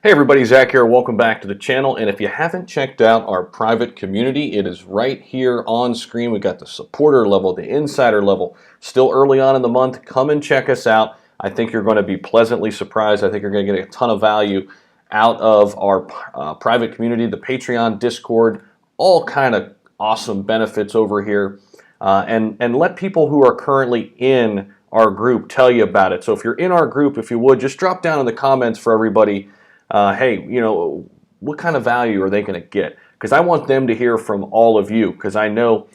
Hey everybody, Zach here. Welcome back to the channel. And if you haven't checked out our private community, it is right here on screen. We got the supporter level, the insider level. Still early on in the month. Come and check us out. I think you're going to be pleasantly surprised. I think you're going to get a ton of value out of our private community, the Patreon, Discord, all kind of awesome benefits over here. And let people who are currently in our group tell you about it. So if you're in our group, if you would, just drop down in the comments for everybody. Hey, what kind of value are they going to get? Because I want them to hear from all of you, because I know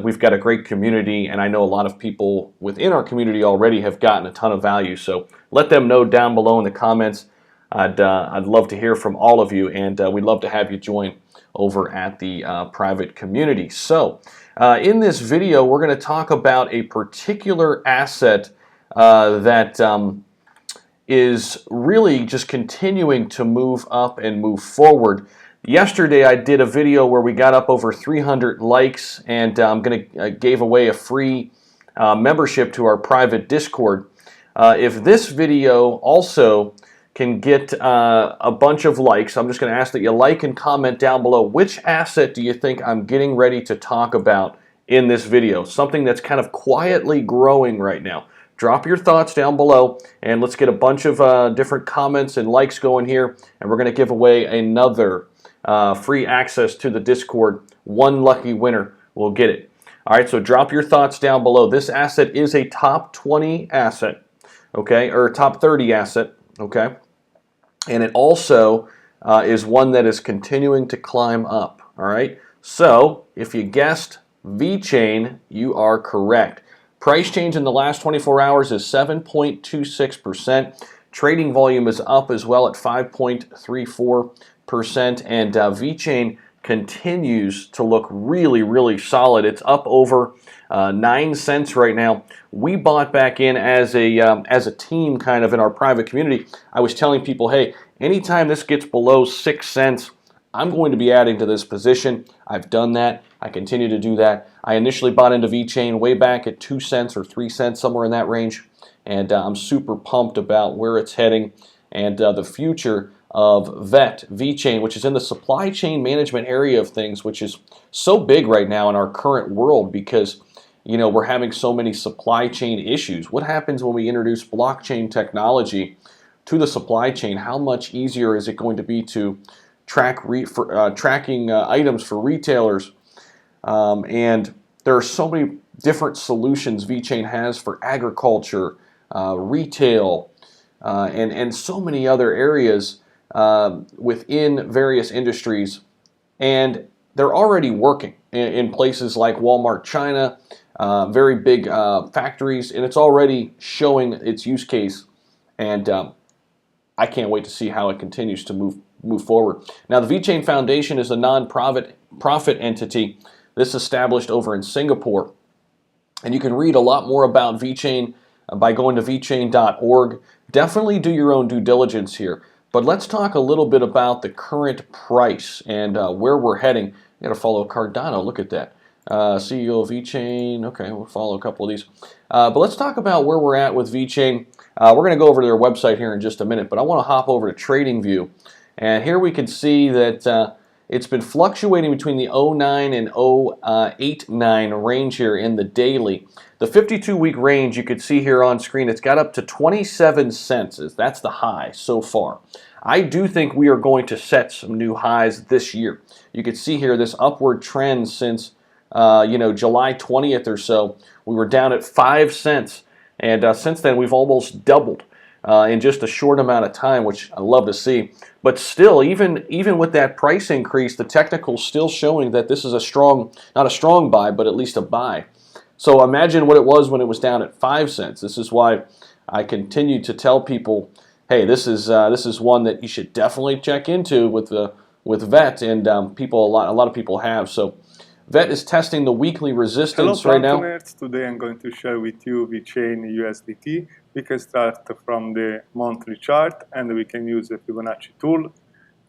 we've got a great community, and I know a lot of people within our community already have gotten a ton of value. So let them know down below in the comments. I'd love to hear from all of you, and we'd love to have you join over at the private community. So in this video, we're going to talk about a particular asset that is really just continuing to move up and move forward. Yesterday I did a video where we got up over 300 likes, and I'm going to gave away a free membership to our private Discord. If this video also can get a bunch of likes, I'm just going to ask that you like and comment down below which asset do you think I'm getting ready to talk about in this video, something that's kind of quietly growing right now. Drop your thoughts down below, and let's get a bunch of different comments and likes going here, and we're going to give away another free access to the Discord. One lucky winner will get it. All right, so drop your thoughts down below. This asset is a top 20 asset, okay, or top 30 asset, okay, and it also is one that is continuing to climb up, all right? So if you guessed VeChain, you are correct. Price change in the last 24 hours is 7.26%. Trading volume is up as well at 5.34%. And VeChain continues to look really, really solid. It's up over 9 cents right now. We bought back in as a team kind of in our private community. I was telling people, hey, anytime this gets below 6 cents, I'm going to be adding to this position. I've done that. I continue to do that. I initially bought into VeChain way back at 2 cents or 3 cents, somewhere in that range. And I'm super pumped about where it's heading and the future of VeChain, which is in the supply chain management area of things, which is so big right now in our current world because, we're having so many supply chain issues. What happens when we introduce blockchain technology to the supply chain? How much easier is it going to be to tracking items for retailers? And there are so many different solutions VeChain has for agriculture, retail, and so many other areas within various industries. And they're already working in places like Walmart, China, very big factories, and it's already showing its use case. And I can't wait to see how it continues to move forward. Now, the VeChain Foundation is a non-profit entity. This established over in Singapore. And you can read a lot more about VeChain by going to vechain.org. Definitely do your own due diligence here. But let's talk a little bit about the current price and where we're heading. You got to follow Cardano. Look at that. CEO of VeChain. Okay, we'll follow a couple of these. But let's talk about where we're at with VeChain. We're going to go over to their website here in just a minute. But I want to hop over to TradingView. And here we can see that it's been fluctuating between the 09 and 089 range here in the daily. The 52-week range you can see here on screen, it's got up to 27 cents. That's the high so far. I do think we are going to set some new highs this year. You can see here this upward trend since July 20th or so. We were down at 5 cents, and since then we've almost doubled in just a short amount of time, which I love to see. But still, even with that price increase, the technical's still showing that this is a strong, not a strong buy, but at least a buy. So imagine what it was when it was down at 5 cents. This is why I continue to tell people, hey, this is one that you should definitely check into with VET, and a lot of people have. So VET is testing the weekly resistance right now. Hello, partners. Today I'm going to share with you VeChain USDT. We can start from the monthly chart, and we can use the Fibonacci tool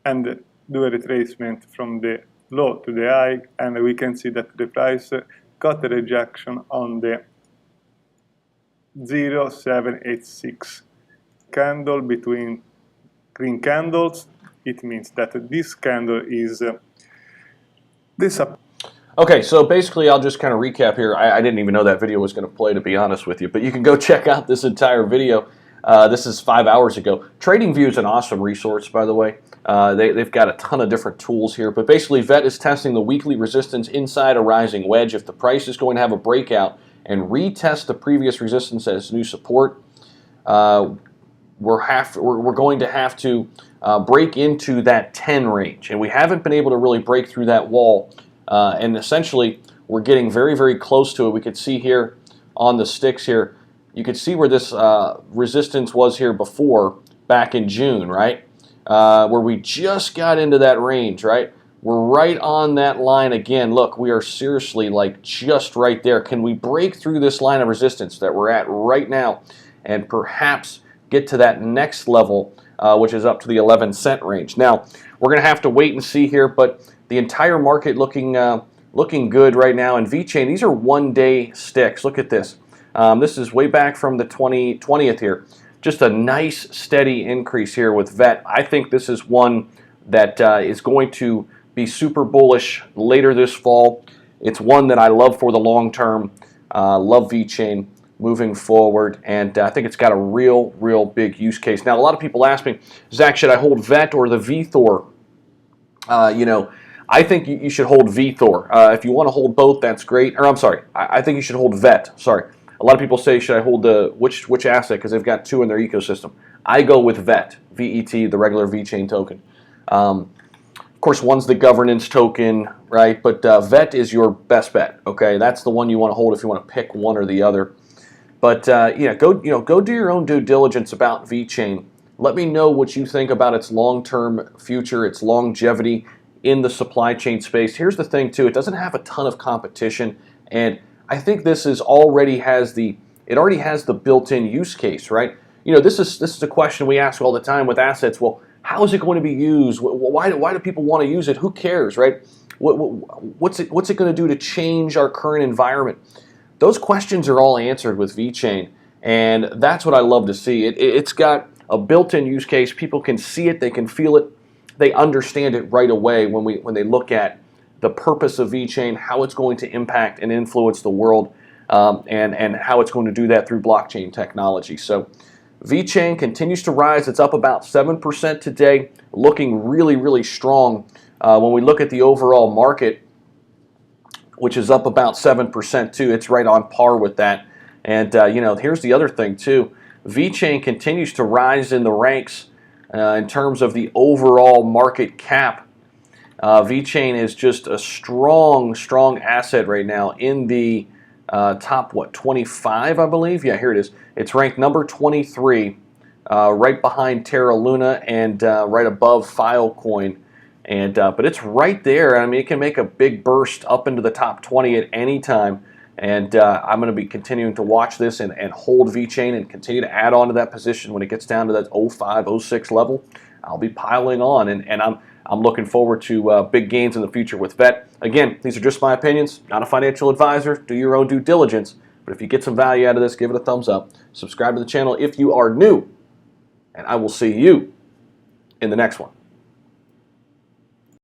and do a retracement from the low to the high, and we can see that the price got a rejection on the 0786 candle between green candles, it means that this candle is Okay, so basically I'll just kind of recap here. I didn't even know that video was going to play, to be honest with you, but you can go check out this entire video. This is 5 hours ago. TradingView is an awesome resource, by the way. They've got a ton of different tools here, but basically VET is testing the weekly resistance inside a rising wedge. If the price is going to have a breakout and retest the previous resistance as new support, we're going to have to break into that 10 range, and we haven't been able to really break through that wall. And essentially, we're getting very, very close to it. We could see here on the sticks here, you could see where this resistance was here before, back in June, right? Where we just got into that range, right? We're right on that line again. Look, we are seriously like just right there. Can we break through this line of resistance that we're at right now and perhaps get to that next level, which is up to the 11-cent range? Now, we're going to have to wait and see here, but the entire market looking good right now. And VeChain, these are one-day sticks. Look at this. This is way back from the 20th here. Just a nice, steady increase here with VET. I think this is one that is going to be super bullish later this fall. It's one that I love for the long term. Love VeChain moving forward, and I think it's got a real big use case. Now, a lot of people ask me, Zach, should I hold VET or the VThor? I think you should hold VThor. If you want to hold both, that's great. Or I'm sorry, I think you should hold VET. Sorry. A lot of people say, should I hold which asset, because they've got two in their ecosystem. I go with VET, V-E-T, the regular VeChain token. Of course, one's the governance token, right? But VET is your best bet, okay? That's the one you want to hold if you want to pick one or the other. But go do your own due diligence about VeChain. Let me know what you think about its long-term future, its longevity in the supply chain space. Here's the thing too, it doesn't have a ton of competition, and I think this already has the built-in use case, right? This is a question we ask all the time with assets. Well, how is it going to be used? Why do people want to use it? Who cares, right? What's it going to do to change our current environment? Those questions are all answered with VeChain, and that's what I love to see. It's got a built-in use case. People can see it, they can feel it, they understand it right away when they look at the purpose of VeChain, how it's going to impact and influence the world, and how it's going to do that through blockchain technology. So VeChain continues to rise. It's up about 7% today, looking really strong. When we look at the overall market, which is up about 7% too, it's right on par with that. And here's the other thing too. VeChain continues to rise in the ranks in terms of the overall market cap. VeChain is just a strong asset right now in the top 25, I believe. Yeah, here it is. It's ranked number 23, right behind Terra Luna and right above Filecoin. And but it's right there. I mean, it can make a big burst up into the top 20 at any time. And I'm going to be continuing to watch this and hold VeChain and continue to add on to that position when it gets down to that 05, 06 level. I'll be piling on, and I'm looking forward to big gains in the future with VET. Again, these are just my opinions, not a financial advisor. Do your own due diligence. But if you get some value out of this, give it a thumbs up. Subscribe to the channel if you are new, and I will see you in the next one.